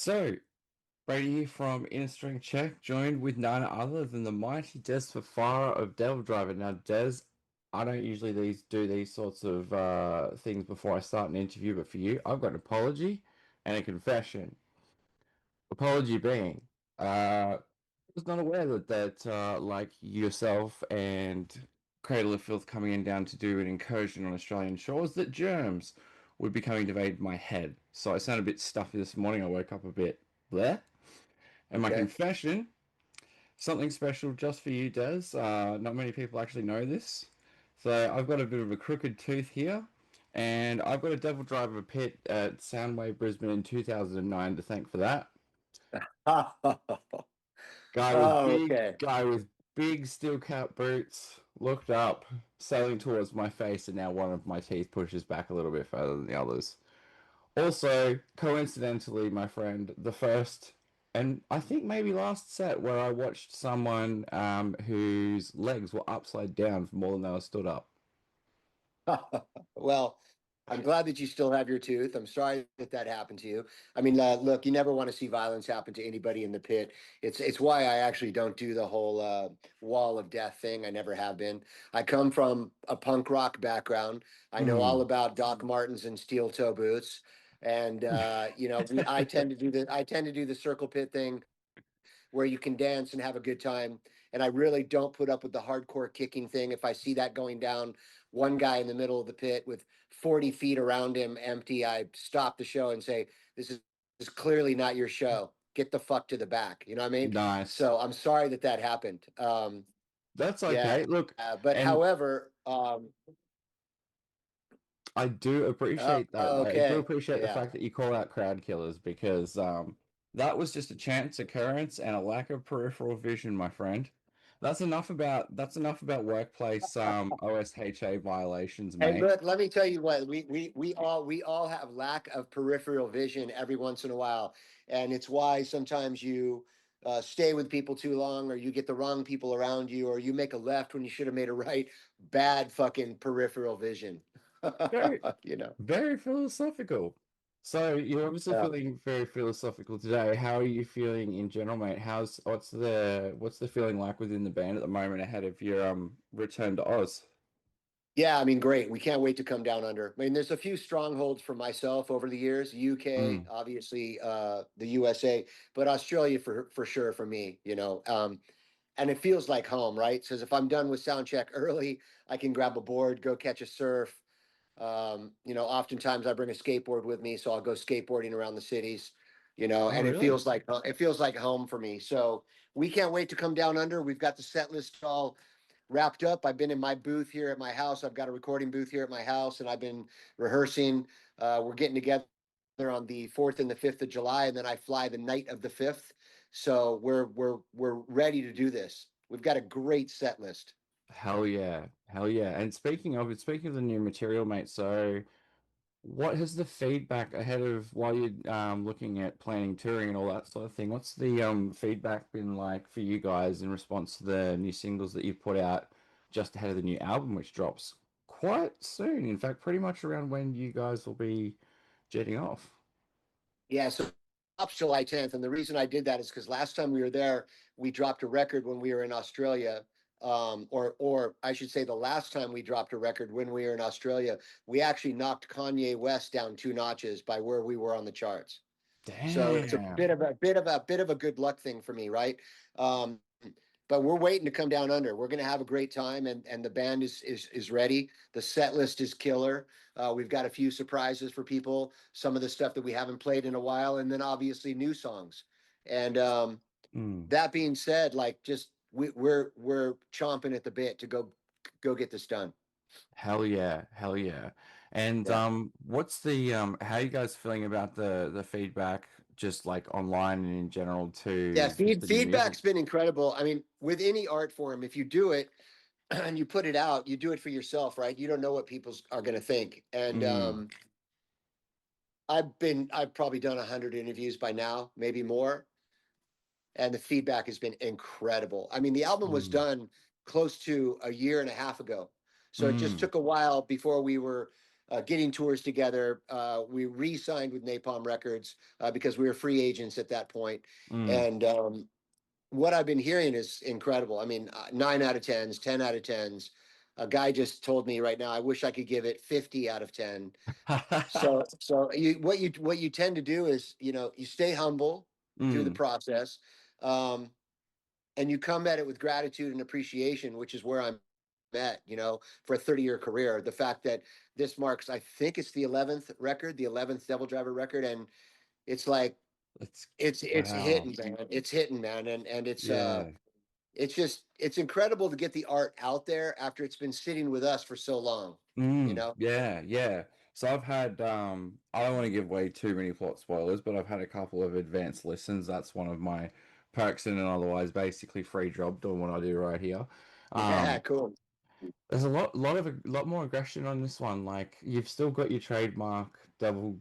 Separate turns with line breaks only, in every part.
So, Brady from Inner Strength Check, joined with none other than the mighty DEZ FAFARA of DEVILDRIVER. Now, Des, I don't usually do these sorts of things before I start an interview, but for you, I've got an apology and a confession. Apology being, I was not aware that like yourself and Cradle of Filth coming in down to do an incursion on Australian shores, that germs would be coming to invade my head. So I sound a bit stuffy this morning. I woke up a bit bleh. And my
Okay.
confession, something special just for you, Des. Not many people actually know this. So I've got a bit of a crooked tooth here, and I've got a Devil Driver pit at Soundwave Brisbane in 2009 to thank for that.
Oh, okay.
Guy with big steel cap boots, looked up, sailing towards my face, and now one of my teeth pushes back a little bit further than the others. Also, coincidentally, my friend, the first and I think maybe last set where I watched someone whose legs were upside down for more than they were stood up.
Well, I'm glad that you still have your tooth. I'm sorry that that happened to you. I mean, look, you never want to see violence happen to anybody in the pit. It's why I actually don't do the whole wall of death thing. I never have been. I come from a punk rock background. I know all
Hmm.
about Doc Martens and steel toe boots. And I tend to do the circle pit thing where you can dance and have a good time. And I really don't put up with the hardcore kicking thing. If I see that going down, one guy in the middle of the pit with 40 feet around him empty, I stop the show and say, this is clearly not your show. Get the fuck to the back. You know what I mean?
Nice.
So I'm sorry that that happened.
That's
Yeah.
okay. Look,
But
and
however,
I do appreciate that. I do
okay.
appreciate the
Yeah.
fact that you call out crowd killers because that was just a chance occurrence and a lack of peripheral vision, my friend. That's enough about workplace OSHA violations,
Hey,
mate.
look, let me tell you what, we all have lack of peripheral vision every once in a while. And it's why sometimes you stay with people too long, or you get the wrong people around you, or you make a left when you should have made a right. Bad fucking peripheral vision.
Very,
You know.
very philosophical. So you're obviously
Yeah.
feeling very philosophical today. How are you feeling in general, mate? What's the feeling like within the band at the moment ahead of your return to Oz?
Yeah, I mean, great. We can't wait to come down under. I mean, there's a few strongholds for myself over the years. UK,
Mm.
obviously, the USA, but Australia for sure for me. And it feels like home, right? Says if I'm done with sound check early, I can grab a board, go catch a surf. Oftentimes I bring a skateboard with me, so I'll go skateboarding around the cities.
Oh,
And
really?
it feels like home for me. So we can't wait to come down under. We've got the set list all wrapped up. I've been in my booth here at my house. I've got a recording booth here at my house, and I've been rehearsing. We're getting together on the 4th and the 5th of July, and then I fly the night of the 5th. So we're ready to do this. We've got a great set list.
Hell yeah. Hell yeah. And speaking of the new material, mate, so what has the feedback ahead of while you're looking at planning touring and all that sort of thing? What's the feedback been like for you guys in response to the new singles that you've put out just ahead of the new album, which drops quite soon? In fact, pretty much around when you guys will be jetting off.
Yeah, so up July 10th. And the reason I did that is because last time we were there, we dropped a record when we were in Australia. Or I should say the last time we dropped a record when we were in Australia, we actually knocked Kanye West down 2 notches by where we were on the charts. So it's a
Damn.
bit of a good luck thing for me, right? Um, but we're waiting to come down under. We're going to have a great time, and the band is ready. The set list is killer. We've got a few surprises for people. Some of the stuff that we haven't played in a while, and then obviously new songs. And
Mm.
that being said, like just we're chomping at the bit to go get this done.
Hell yeah, hell yeah. And
Yeah.
what's the how are you guys feeling about the feedback just like online and in general
Yeah,
to just the new music?
feedback's been incredible. I mean, with any art form, if you do it and you put it out, you do it for yourself, right? You don't know what people are going to think. And
Mm.
I've probably done 100 interviews by now, maybe more, and the feedback has been incredible. I mean, the album was
Mm.
done close to a year and a half ago, so it just
Mm.
took a while before we were getting tours together. We re-signed with Napalm Records because we were free agents at that point.
Mm.
And what I've been hearing is incredible. I mean, 9 out of 10s, 10 out of 10s. A guy just told me right now, I wish I could give it 50 out of 10. So what you tend to do is, you stay humble through the
Mm.
process, um, and you come at it with gratitude and appreciation, which is where I'm at. For a 30-year career, the fact that this marks, I think it's the 11th record, the 11th Devil Driver record, and it's like
It's
it's
wow.
hitting, man. It's hitting, man, and
Yeah.
it's incredible to get the art out there after it's been sitting with us for so long. You
Mm.
know.
Yeah, yeah. So I've had I don't want to give away too many plot spoilers, but I've had a couple of advanced listens. That's one of my perks in an otherwise basically free job doing what I do right here.
Yeah,
Um,
cool.
there's a lot more aggression on this one. Like you've still got your trademark Devil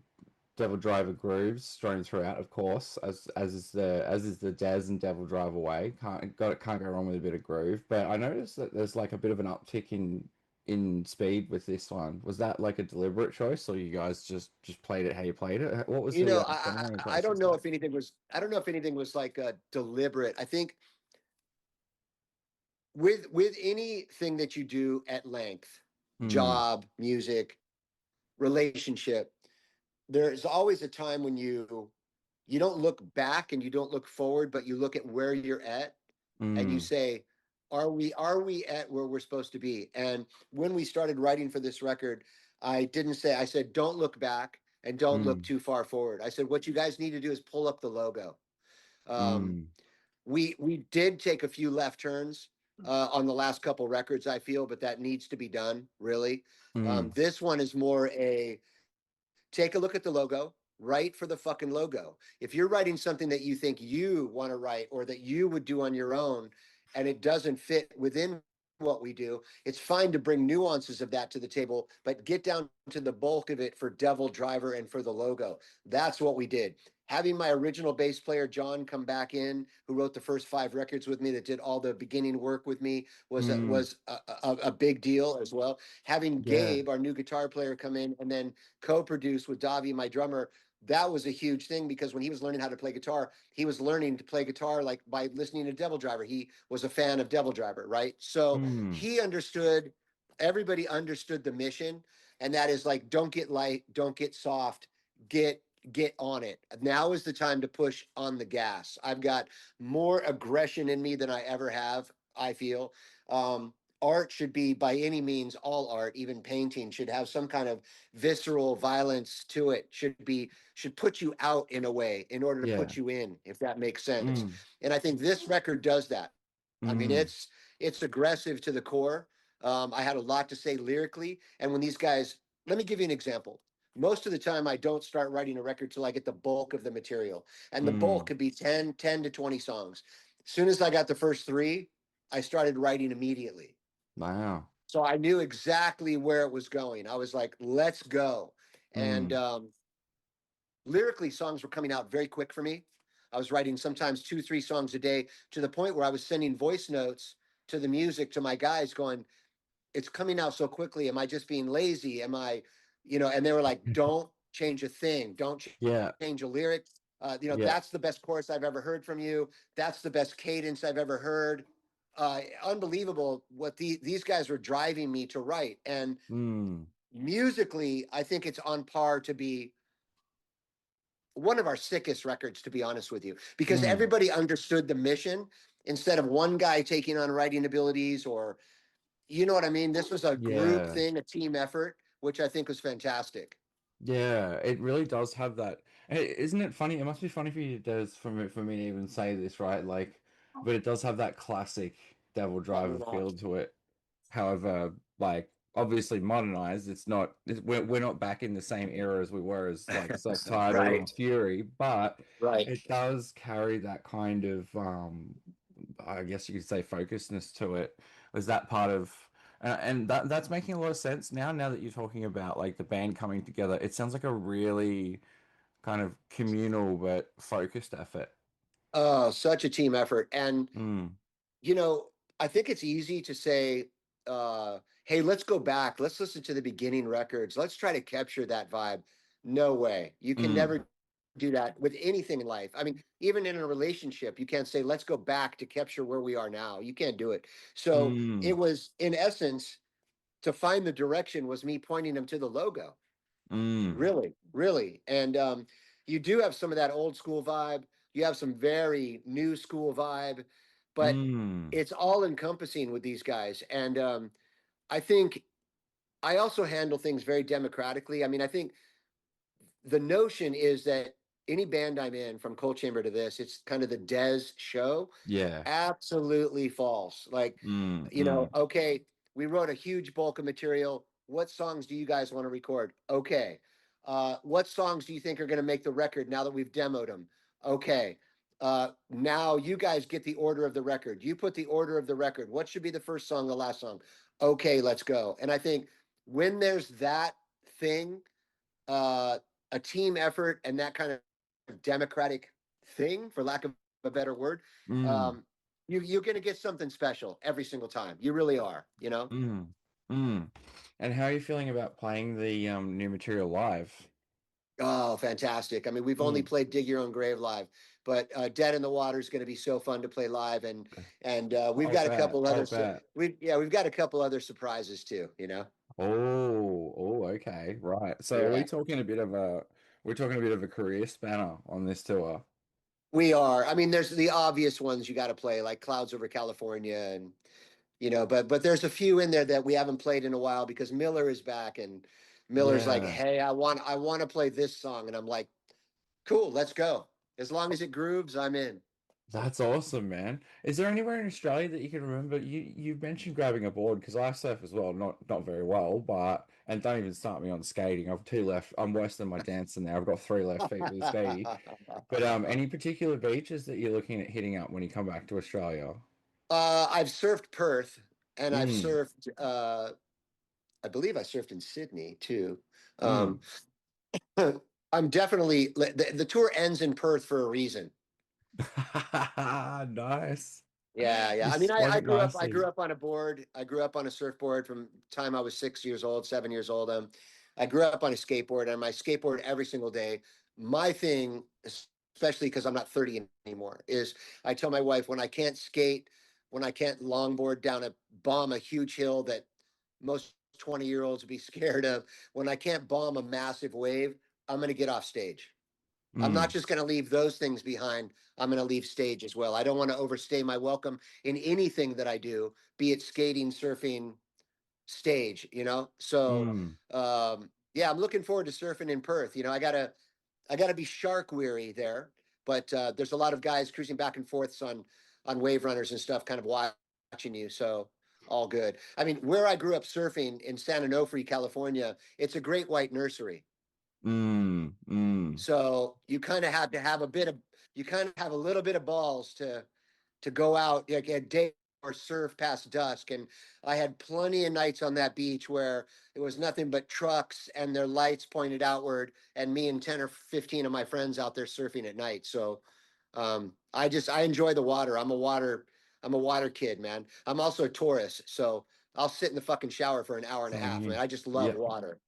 Driver grooves strewn throughout, of course, as is the DEZ and Devil Driver way. Can't go wrong with a bit of groove. But I noticed that there's like a bit of an uptick in speed with this one. Was that like a deliberate choice, or you guys just played it how you played it? What was
You
the
know, I,
songwriting
I I don't
process
know
like?
if anything was. I don't know if anything was like deliberate. I think with anything that you do at length,
Hmm.
job, music, relationship, there's always a time when you don't look back and you don't look forward, but you look at where you're at and you
Hmm.
say, are we at where we're supposed to be? And when we started writing for this record, I said, don't look back and don't look
Hmm.
too far forward. I said, what you guys need to do is pull up the logo. Um,
Hmm.
we did take a few left turns on the last couple records, I feel, but that needs to be done, really.
Hmm.
This one is more a take a look at the logo, write for the fucking logo. If you're writing something that you think you want to write or that you would do on your own and it doesn't fit within what we do, it's fine to bring nuances of that to the table, but get down to the bulk of it for Devil Driver and for the logo. That's what we did. Having my original bass player John come back in, who wrote the first 5 records with me, that did all the beginning work with me, was a,
Hmm.
was a big deal as well. Having
Yeah.
Gabe, our new guitar player, come in and then co-produced with Davi, my drummer, that was a huge thing because when he was learning how to play guitar, he was learning to play guitar like by listening to Devil Driver. He was a fan of Devil Driver, right? So
Hmm.
he understood, everybody understood the mission, and that is like, don't get light, don't get soft, get get on it. Now is the time to push on the gas. I've got more aggression in me than I ever have, I feel. Art should be, by any means, all art, even painting should have some kind of visceral violence to it, should put you out in a way in order to
Yeah.
put you in, if that makes sense.
Hmm.
And I think this record does that. I mean,
Hmm.
it's aggressive to the core. I had a lot to say lyrically, and when these guys, let me give you an example. Most of the time, I don't start writing a record till I get the bulk of the material, and the bulk
Hmm.
could be 10 to 20 songs. As soon as I got the first three, I started writing immediately.
Wow.
So I knew exactly where it was going. I was like, let's go. And
Hmm.
lyrically, songs were coming out very quick for me. I was writing sometimes 2, 3 songs a day, to the point where I was sending voice notes to the music to my guys going, it's coming out so quickly. Am I just being lazy? Am I, and they were like, don't change a thing. Don't
Yeah.
change a lyric.
Yeah.
That's the best chorus I've ever heard from you. That's the best cadence I've ever heard. Unbelievable what these guys were driving me to write. And
Hmm.
musically, I think it's on par to be one of our sickest records, to be honest with you, because
Hmm.
everybody understood the mission instead of one guy taking on writing abilities, or, you know what I mean? This was a group
Yeah.
thing, a team effort, which I think was fantastic.
Yeah, it really does have that. Isn't it funny? It must be funny for you, Des, for me to even say this, right? Like, but it does have that classic Devil Driver feel to it. However, like obviously modernized, it's not. We're not back in the same era as we were as like self-titled and
Right,
Fury, but
right.
it does carry that kind of I guess you could say focusedness to it. Was that part of and that's making a lot of sense now. Now that you're talking about like the band coming together, it sounds like a really kind of communal but focused effort.
Oh, such a team effort. And
Mm,
you know, I think it's easy to say, hey, let's go back. Let's listen to the beginning records. Let's try to capture that vibe. No way. You can
Mm,
never do that with anything in life. I mean, even in a relationship, you can't say, let's go back to capture where we are now. You can't do it. So
mm,
it was, in essence, to find the direction was me pointing them to the logo.
mm,
Really, really. And you do have some of that old school vibe. You have some very new school vibe, but
mm.
it's all encompassing with these guys. And I think I also handle things very democratically. I mean, I think the notion is that any band I'm in, from Cold Chamber to this, it's kind of the DEZ show.
Yeah.
Absolutely false. Like,
Mm, mm,
okay, we wrote a huge bulk of material. What songs do you guys want to record? Okay. What songs do you think are going to make the record now that we've demoed them? Okay. Now you guys get the order of the record. You put the order of the record. What should be the first song, the last song? Okay, let's go. And I think when there's that thing, uh, a team effort and that kind of democratic thing, for lack of a better word,
mm,
um, you're going to get something special every single time. You really are, you know?
mm, mm. And how are you feeling about playing the new material live?
Oh, fantastic. I mean, we've only
Mm.
played Dig Your Own Grave live, but Dead in the Water is going to be so fun to play live. And we've
I'll
got a
bet.
couple
I'll
other,
bet.
we've got a couple other surprises too, you know?
Oh, okay, right. So
Yeah.
we're talking a bit of a career spanner on this tour.
We are. I mean, there's the obvious ones you got to play, like Clouds Over California, and but there's a few in there that we haven't played in a while because Miller is back, and Miller's like,
Yeah,
"Hey, I want to play this song," and I'm like, "Cool, let's go. As long as it grooves, I'm in."
that's awesome, man. Is there anywhere in Australia that you can remember? You mentioned grabbing a board because I surf as well, not very well, but and don't even start me on skating. I've two left. I'm worse than my dancing now. I've got three left feet with the skate. But any particular beaches that you're looking at hitting up when you come back to Australia?
I've surfed Perth, and I've
Mm,
surfed. I believe I surfed in Sydney too.
mm.
Um, I'm definitely the tour ends in Perth for a reason.
Nice.
Yeah, yeah.
You
I mean,
spot
I
it
grew up. I
nicely.
grew up on a board. I grew up on a surfboard from time I was 6 years old, 7 years old. I grew up on a skateboard, and my skateboard every single day. My thing, especially because I'm not 30 anymore, is I tell my wife when I can't skate, when I can't longboard down bomb a huge hill that most 20-year-olds would be scared of. When I can't bomb a massive wave, I'm going to get off stage. I'm not
Mm,
just going to leave those things behind. I'm going to leave stage as well. I don't want to overstay my welcome in anything that I do, be it skating, surfing, stage, So,
mm.
yeah, I'm looking forward to surfing in Perth. I gotta be shark weary there, but there's a lot of guys cruising back and forths on wave runners and stuff, kind of watching you. So all good. I mean, where I grew up surfing in San Onofre, California, it's a great white nursery.
Mm, mm.
So you kind of have to have you kind of have a little bit of balls to go out like a day or surf past dusk. And I had plenty of nights on that beach where it was nothing but trucks and their lights pointed outward, and me and 10 or 15 of my friends out there surfing at night. So I enjoy the water. I'm a water kid, man. I'm also a Taurus, so I'll sit in the fucking shower for an hour and a
Same
half, man.
here.
I just love
Yep,
water.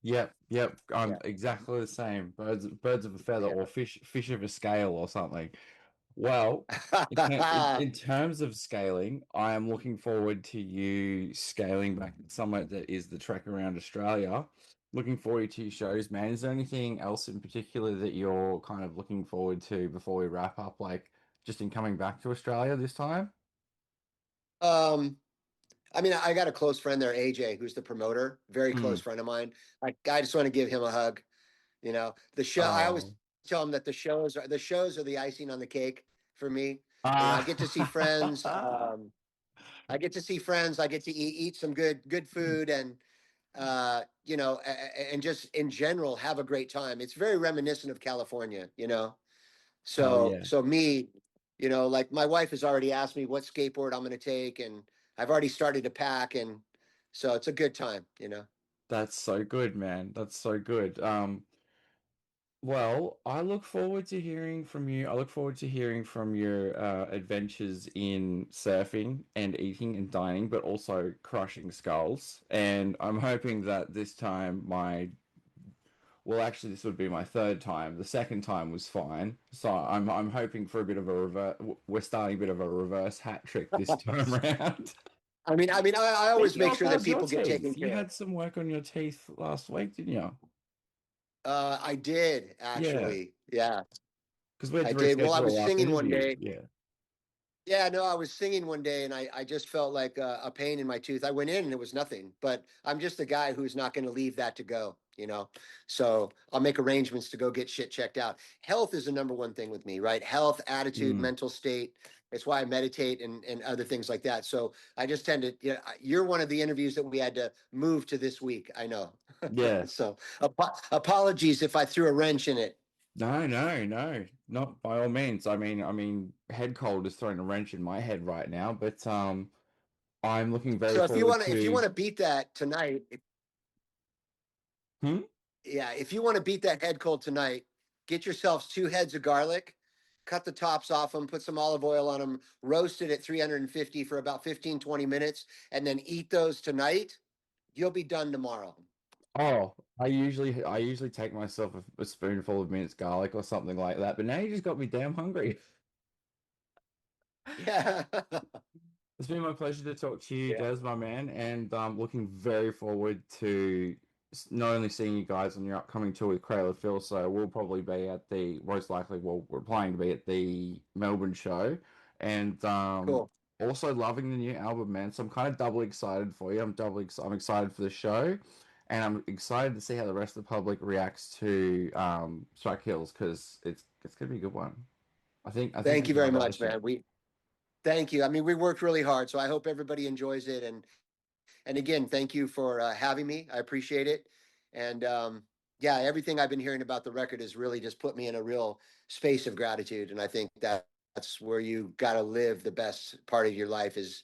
yep. I'm
Yeah.
exactly the same. Birds of a feather,
Yeah.
or fish of a scale, or something. Well, in terms of scaling, I am looking forward to you scaling back somewhere that is the trek around Australia. Looking forward to your shows, man. Is there anything else in particular that you're kind of looking forward to before we wrap up, like just in coming back to Australia this time?
um, I mean, I got a close friend there, AJ, who's the promoter, very close
Mm.
friend of mine. I just want to give him a hug. The show. I always
Oh.
tell him that the shows are the icing on the cake for me. I get to see friends.
Ah.
I get to see friends. I get to eat some good food, and and just in general have a great time. It's very reminiscent of California.
Hell
So
yeah.
so me, like my wife has already asked me what skateboard I'm going to take, and I've already started to pack, and so it's a good time.
That's so good, man. That's so good. Well, I look forward to hearing from you. I look forward to hearing from your adventures in surfing and eating and dining, but also crushing skulls. And I'm hoping that this time well, actually, this would be my third time. The second time was fine, so I'm hoping for a bit of a reverse. We're starting a bit of a reverse hat trick this time around.
I always
Speaking
make
of,
sure that
how's your
people get
teeth?
taken
You
care of.
had some work on your teeth last week, didn't you?
I did
Yeah,
actually. Yeah,
because we had
I
to
did. Well, I
reschedule our
was
last
singing one
interview.
day.
Yeah.
Yeah, no, I was singing one day and I just felt like a pain in my tooth. I went in and it was nothing, but I'm just the guy who's not going to leave that to go, you know? So I'll make arrangements to go get shit checked out. Health is the number one thing with me, right? Health, attitude,
Mm,
mental state. It's why I meditate and other things like that. So I just tend to, you're one of the interviews that we had to move to this week. I know.
yeah.
So apologies if I threw a wrench in it.
No, no, no, not by all means. I mean, head cold is throwing a wrench in my head right now, but I'm looking very
So
forward
if you
to.
want to beat that tonight,
Hmm?
yeah, if you want to beat that head cold tonight, get yourselves 2 heads of garlic, cut the tops off them, put some olive oil on them, roast it at 350 for about 15, 20 minutes, and then eat those tonight. You'll be done tomorrow.
Oh, I usually take myself a spoonful of minced garlic or something like that, but now you just got me damn hungry.
Yeah.
It's been my pleasure to talk to you,
Yeah.
Des, my man, and looking very forward to not only seeing you guys on your upcoming tour with Cradle of Filth, so we'll probably be at the most likely, well, we're planning to be at the Melbourne show, and
Cool.
also loving the new album, man. So I'm kind of doubly excited for you. I'm excited for the show, and I'm excited to see how the rest of the public reacts to Strike Hills because it's gonna be a good one. I think
Thank
you're
you
gonna
very
relish
much,
it.
man. Thank you. I mean, we worked really hard, so I hope everybody enjoys it. And again, thank you for having me. I appreciate it. And yeah, everything I've been hearing about the record has really just put me in a real space of gratitude. And I think that's where you got to live the best part of your life is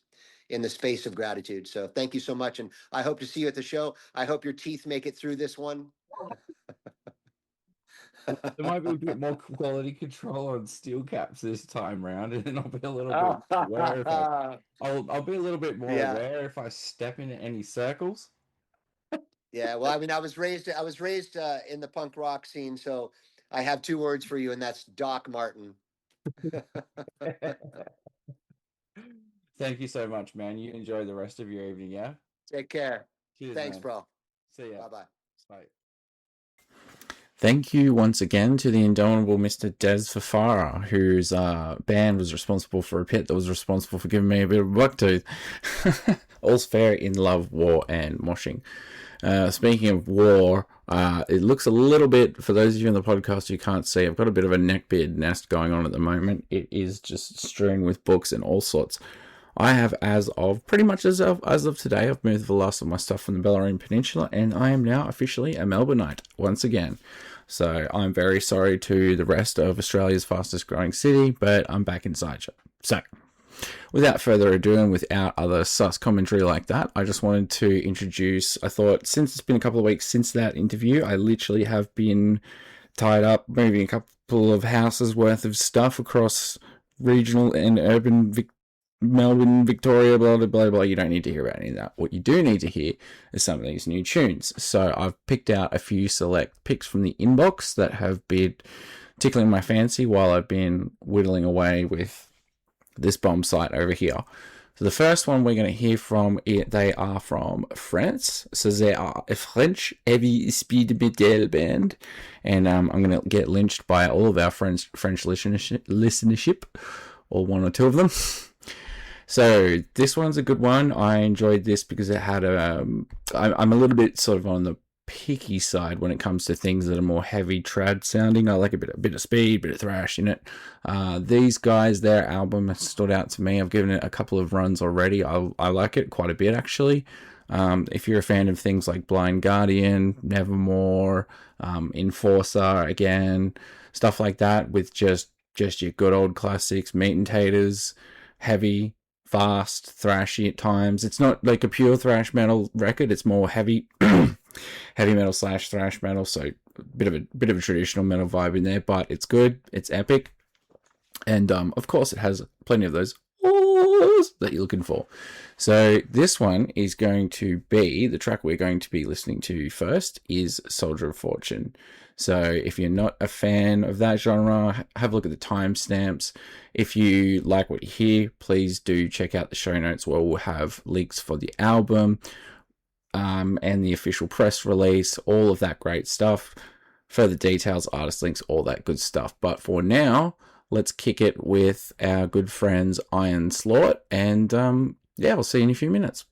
in the space of gratitude. So thank you so much. And I hope to see you at the show. I hope your teeth make it through this one.
There might be a bit more quality control on steel caps this time round, and then I'll be a little bit aware if I'll be a little bit more
Yeah.
aware if I step into any circles.
Yeah. Well, I mean, I was raised in the punk rock scene. So I have 2 words for you, and that's Doc Martin.
Thank you so much, man. You enjoy the rest of your evening, yeah?
Take care.
Cheers,
Thanks,
man.
bro.
See ya.
Bye bye.
Bye. Thank you once again to the indomitable Mr. DEZ FAFARA, whose band was responsible for a pit that was responsible for giving me a bit of a buck tooth. All's fair in love, war, and moshing. Speaking of war, it looks a little bit, for those of you in the podcast who can't see, I've got a bit of a neckbeard nest going on at the moment. It is just strewn with books and all sorts. I have, pretty much as of today, I've moved the last of my stuff from the Bellarine Peninsula, and I am now officially a Melbourneite once again. So I'm very sorry to the rest of Australia's fastest growing city, but I'm back inside. So without further ado and without other sus commentary like that, I just wanted to introduce, I thought, since it's been a couple of weeks since that interview, I literally have been tied up moving a couple of houses worth of stuff across regional and urban Melbourne, Victoria, blah, blah, blah, blah. You don't need to hear about any of that. What you do need to hear is some of these new tunes. So I've picked out a few select picks from the inbox that have been tickling my fancy while I've been whittling away with this bomb site over here. So the first one we're going to hear from, they are from France. So they are a French heavy speed metal band. And I'm going to get lynched by all of our French listenership, or one or two of them. So this one's a good one. I enjoyed this because it had I'm a little bit sort of on the picky side when it comes to things that are more heavy trad sounding. I like a bit of speed, a bit of thrash in it. These guys, their album has stood out to me. I've given it a couple of runs already. I like it quite a bit actually. If you're a fan of things like Blind Guardian, Nevermore, Enforcer, again, stuff like that with just your good old classics, Meat and Taters, heavy, fast, thrashy at times. It's not like a pure thrash metal record. It's more heavy,
heavy metal slash thrash metal, so a bit of a traditional metal vibe in there, but it's good, it's epic, and of course it has plenty of those that you're looking for. So this one is going to be, the track we're going to be listening to first is Soldier of Fortune. So if you're not a fan of that genre, have a look at the timestamps. If you like what you hear, please do check out the show notes where we'll have links for the album and the official press release, all of that great stuff. Further details, artist links, all that good stuff. But for now, let's kick it with our good friends Iron Slort, and yeah, we'll see you in a few minutes.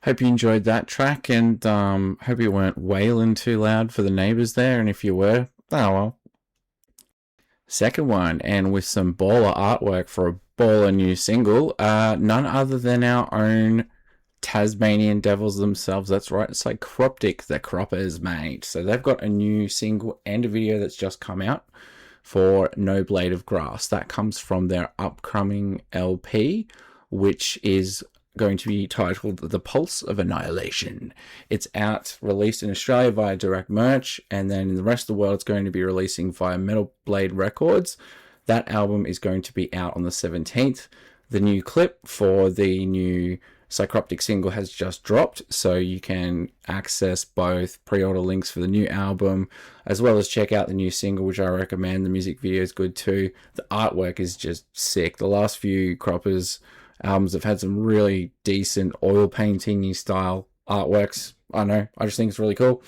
Hope you enjoyed that track, and hope you weren't wailing too loud for the neighbours there, and if you were, oh well. Second one, and with some baller artwork for a baller new single, none other than our own Tasmanian Devils themselves. That's right, it's like Croptic, the Croppers, mate. So they've got a new single and a video that's just come out for No Blade of Grass. That comes from their upcoming LP, which is going to be titled The Pulse of Annihilation. It's out, released in Australia via direct merch, and then in the rest of the world it's going to be releasing via Metal Blade Records. That album is going to be out on the 17th. The new clip for the new Psychroptic single has just dropped, so you can access both pre-order links for the new album as well as check out the new single, which I recommend. The music video is good too. The artwork is just sick. The last few Croppers albums have had some really decent oil painting-y style artworks. I know, I just think it's really cool.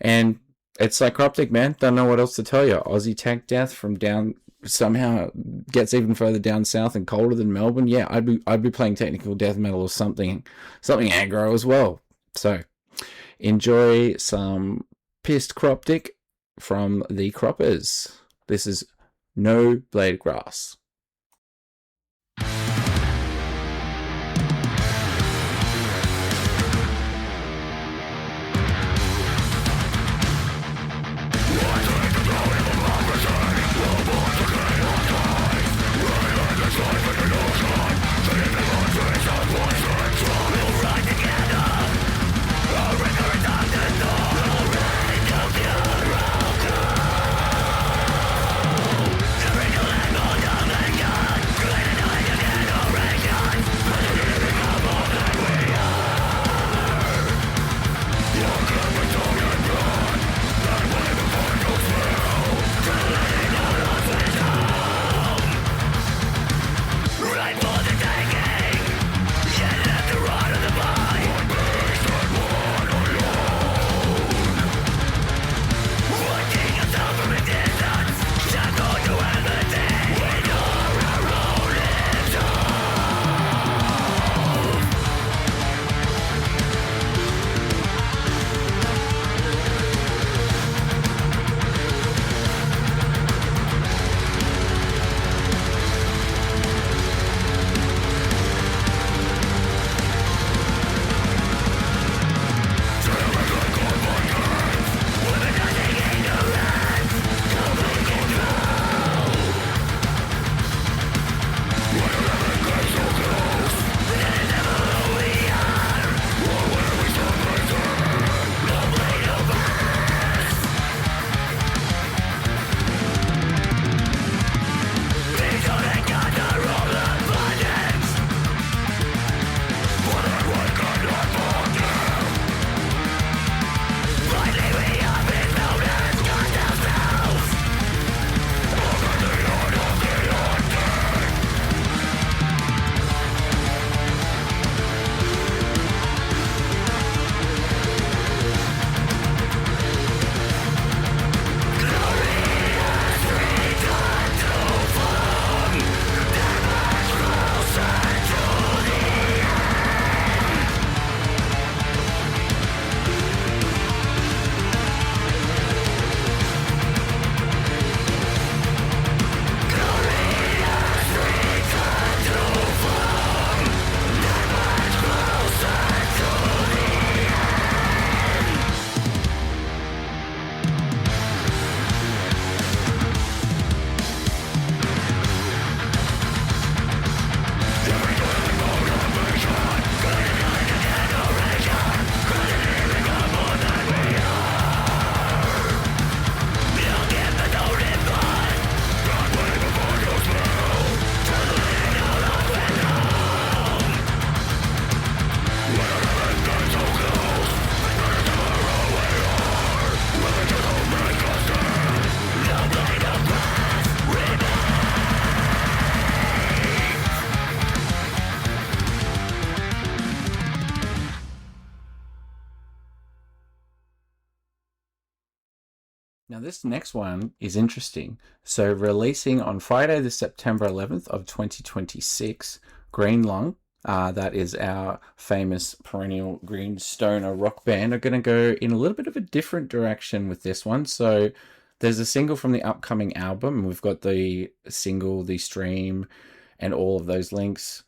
And it's Psychroptic, man. Don't know what else to tell you. Aussie tech death from down, somehow gets even further down south and colder than Melbourne. Yeah, I'd be playing technical death metal or something aggro as well. So enjoy some pissed Croptic from the Croppers. This is No Blade Grass. Now this next one is interesting. So releasing on Friday the September 11th of 2026, Green Lung that is our famous perennial green stoner rock band, are going to go in a little bit of a different direction with this one. So there's a single from the upcoming album, and we've got the single, the stream, and all of those links,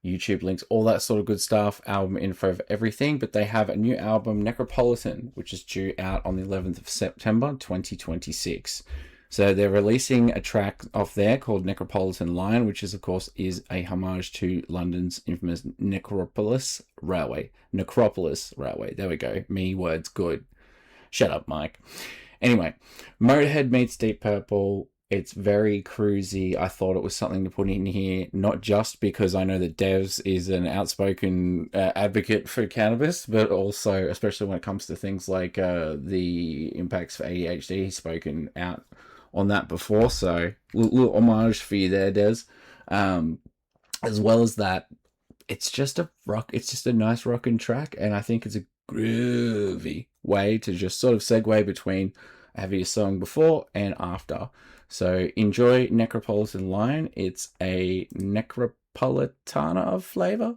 YouTube links, all that sort of good stuff, album info for everything. But they have a new album, Necropolitan, which is due out on the 11th of September 2026. So they're releasing a track off there called Necropolitan Line, which is, of course, is a homage to London's infamous Necropolis Railway. Necropolis Railway. There we go. Me words good. Shut up, Mike. Anyway, Motorhead meets Deep Purple. It's very cruisy. I thought it was something to put in here, not just because I know that DEZ is an outspoken advocate for cannabis, but also, especially when it comes to things like the impacts for ADHD, he's spoken out on that before. So, little homage for you there, DEZ. As well as that, it's just a nice rockin' track, and I think it's a groovy way to just sort of segue between having a song before and after. So enjoy Necropolitan Line. It's a Necropolitana of flavor.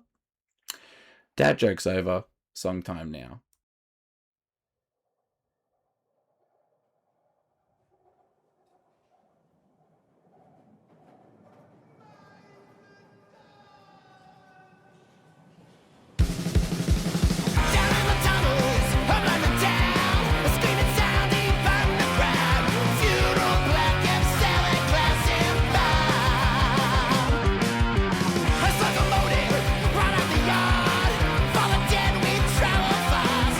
Dad joke's over. Song time now.
Right out the yard, for the dead we travel fast.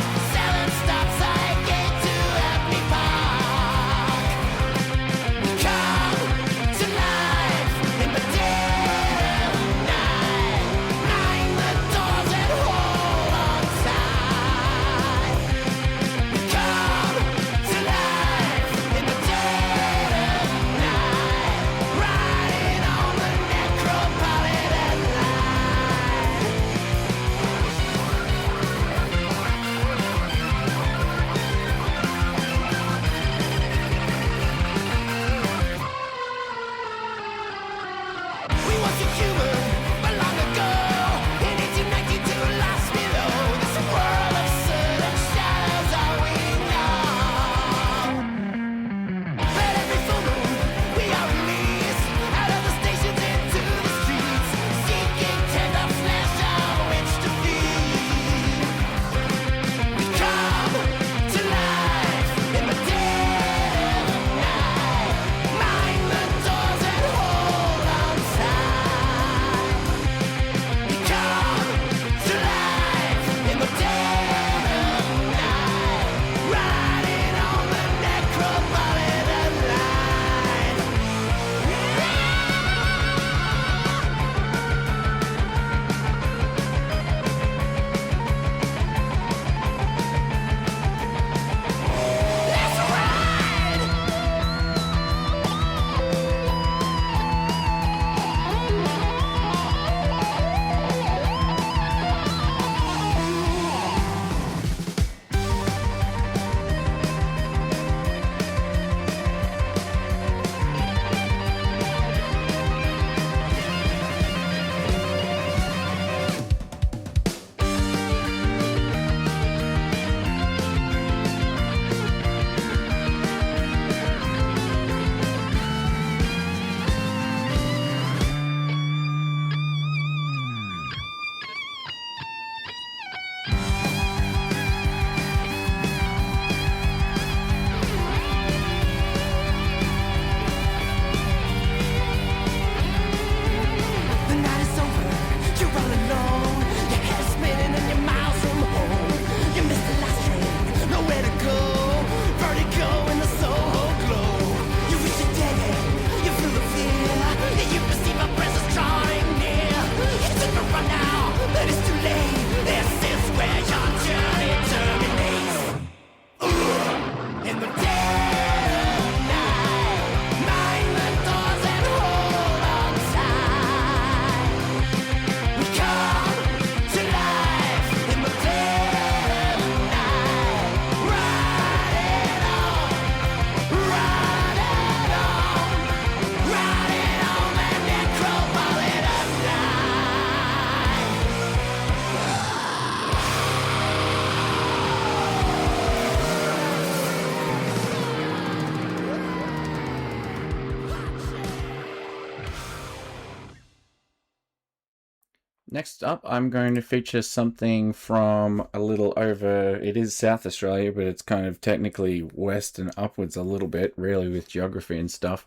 Next up, I'm going to feature something from a little over, it is South Australia, but it's kind of technically west and upwards a little bit, really, with geography and stuff.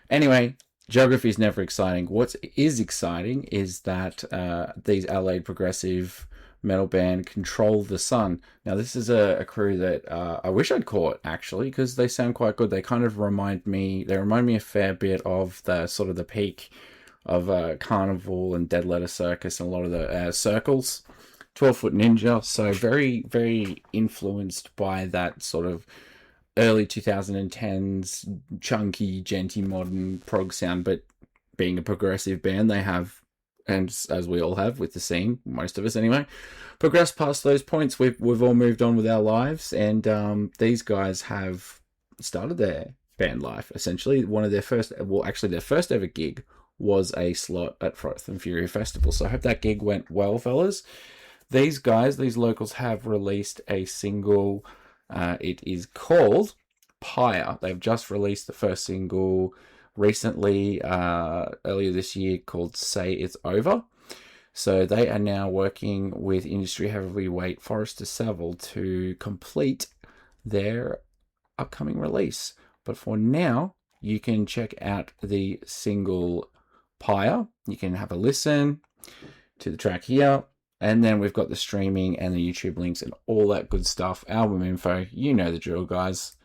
Anyway, geography is never exciting. What is exciting is that these Adelaide progressive metal band Control the Sun. Now, this is a crew that I wish I'd caught, actually, because they sound quite good. They kind of remind me a fair bit of the sort of the peak of Carnival and Dead Letter Circus and a lot of the Circles, 12 Foot Ninja. So very, very influenced by that sort of early 2010s chunky, genty, modern prog sound. But being a progressive band, they have, and as we all have with the scene, most of us anyway, progressed past those points. We've all moved on with our lives, and these guys have started their band life, essentially. One of their first, well, actually their first ever gig was a slot at Froth and Fury Festival. So I hope that gig went well, fellas. These guys, these locals, have released a single. It is called Pyre. They've just released the first single recently, earlier this year, called Say It's Over. So they are now working with industry heavyweight Forrester Saville to complete their upcoming release. But for now, you can check out the single Pyre. You can have a listen to the track here, and then we've got the streaming and the YouTube links and all that good stuff, album info. You know the drill, guys.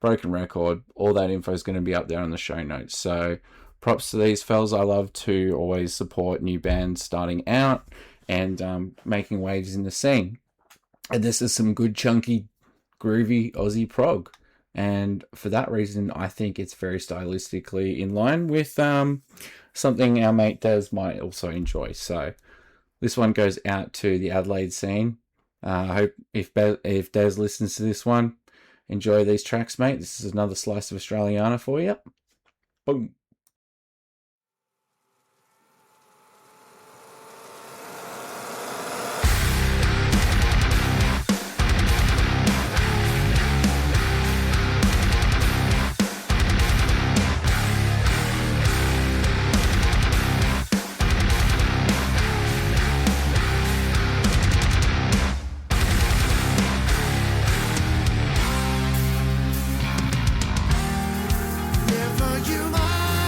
Broken record, all that info is going to be up there on the show notes. So props to these fellas. I love to always support new bands starting out and making waves in the scene. And this is some good chunky groovy Aussie prog, and for that reason I think it's very stylistically in line with something our mate Des might also enjoy. So this one goes out to the Adelaide scene. I hope if Des listens to this one, enjoy these tracks, mate. This is another slice of Australiana for you. Boom.
Never you mind.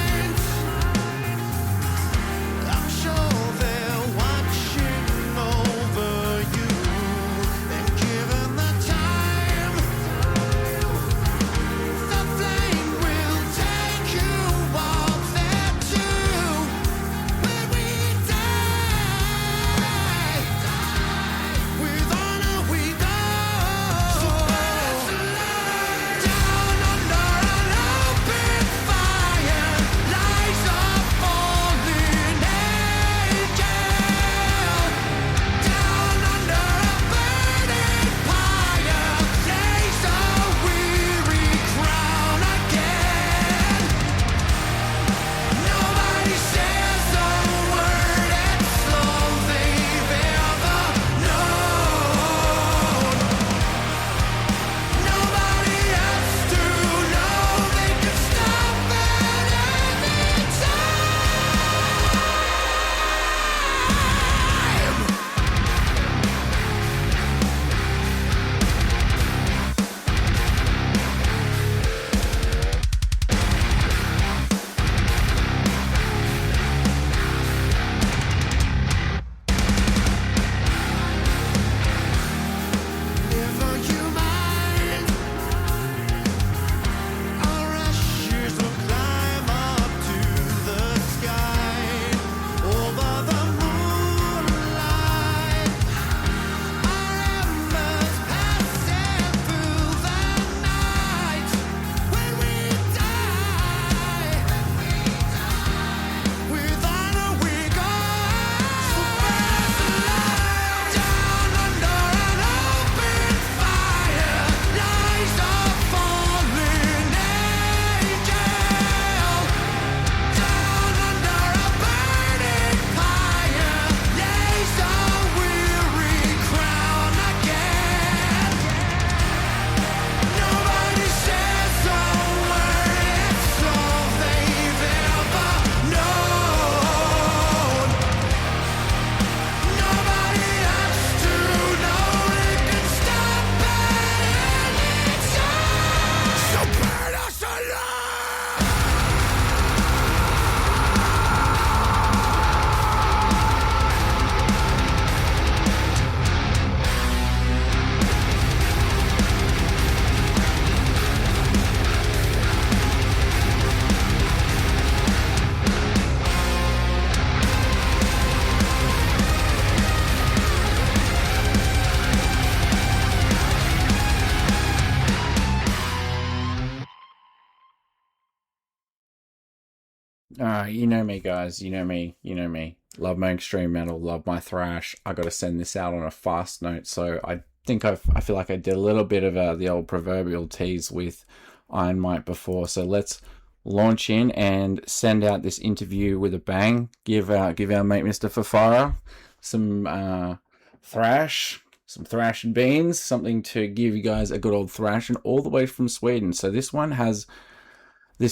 You know me, guys. You know me. You know me. Love my extreme metal. Love my thrash. I got to send this out on a fast note. So I think I feel like I did a little bit of the old proverbial tease with Iron Might before. So let's launch in and send out this interview with a bang. Give our mate Mr. Fafara some thrash. Some thrash and beans, something to give you guys a good old thrash, and all the way from Sweden. So this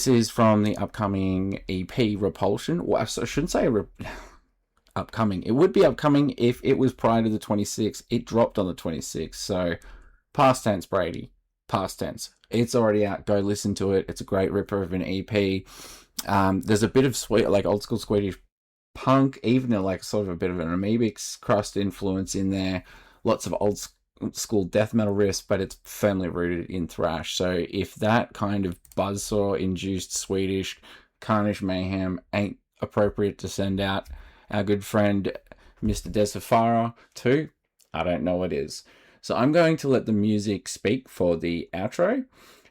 is from the upcoming EP Repulsion. Well, I shouldn't say upcoming. It would be upcoming if it was prior to the 26th. It dropped on the 26th. So past tense, Brady. Past tense. It's already out. Go listen to it. It's a great ripper of an EP. There's a bit of sweet, like old school Swedish punk, even like sort of a bit of an amoebic crust influence in there. Lots of old school death metal riffs, but it's firmly rooted in thrash. So if that kind of buzzsaw induced Swedish carnage mayhem ain't appropriate to send out our good friend Mr. DEZ FAFARA to, I don't know what is. So I'm going to let the music speak for the outro.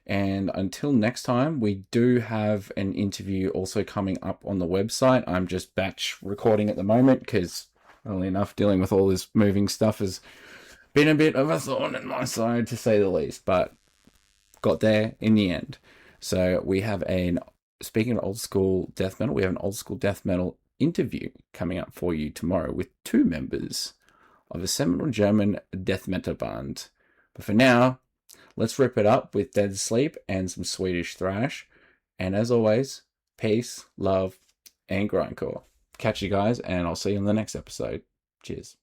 And until next time, we do have an interview also coming up on the website. I'm just batch recording at the moment because, funnily enough, dealing with all this moving stuff has been a bit of a thorn in my side, to say the least, but got there in the end. So we have speaking of old school death metal, we have an old school death metal interview coming up for you tomorrow with 2 members of a seminal German death metal band. But for now, let's rip it up with Dead Sleep and some Swedish thrash. And as always, peace, love, and grindcore. Catch you guys, and I'll see you in the next episode. Cheers.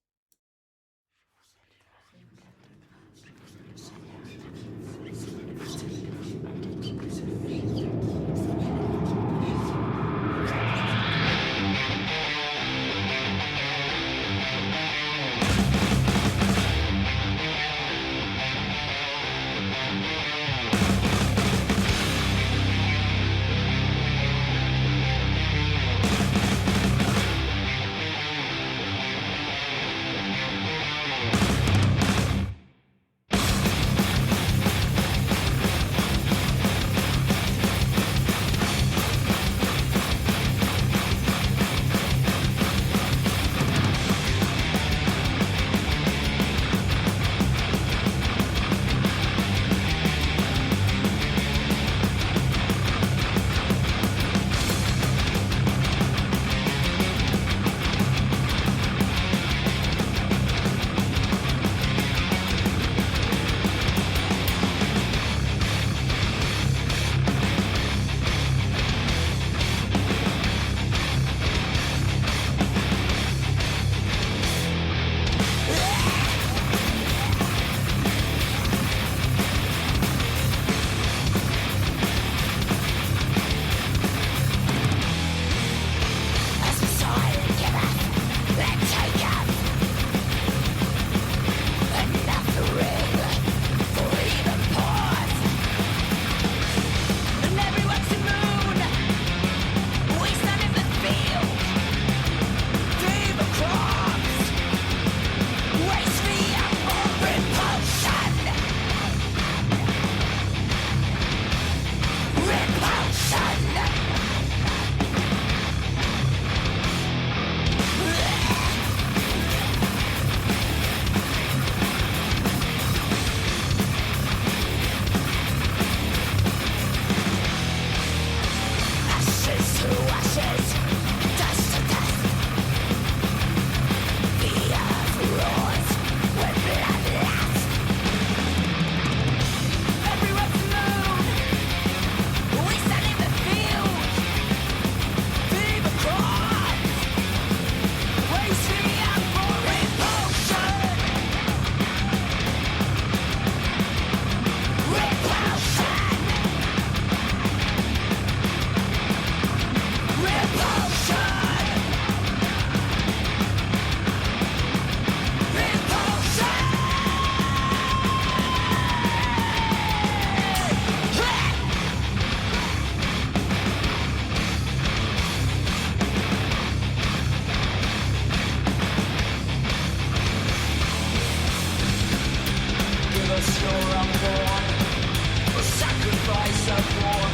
Sacrifice of war,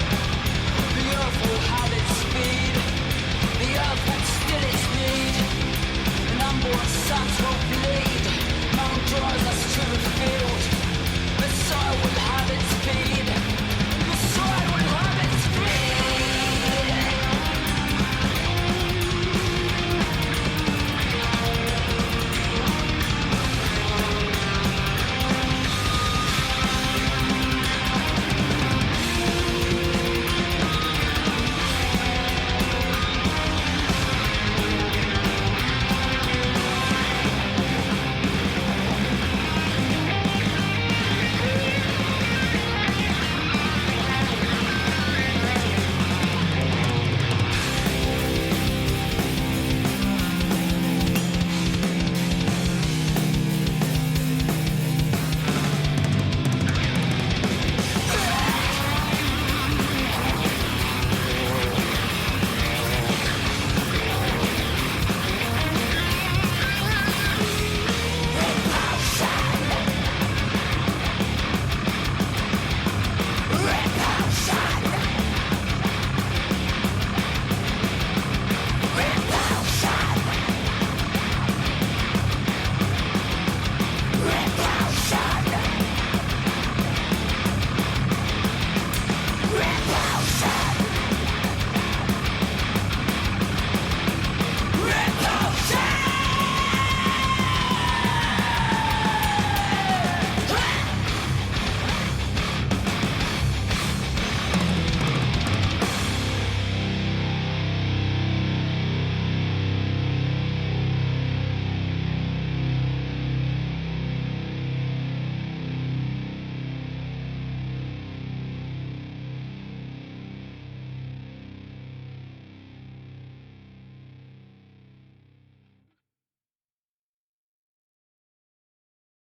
the earth will have its speed. sons will bleed, mountains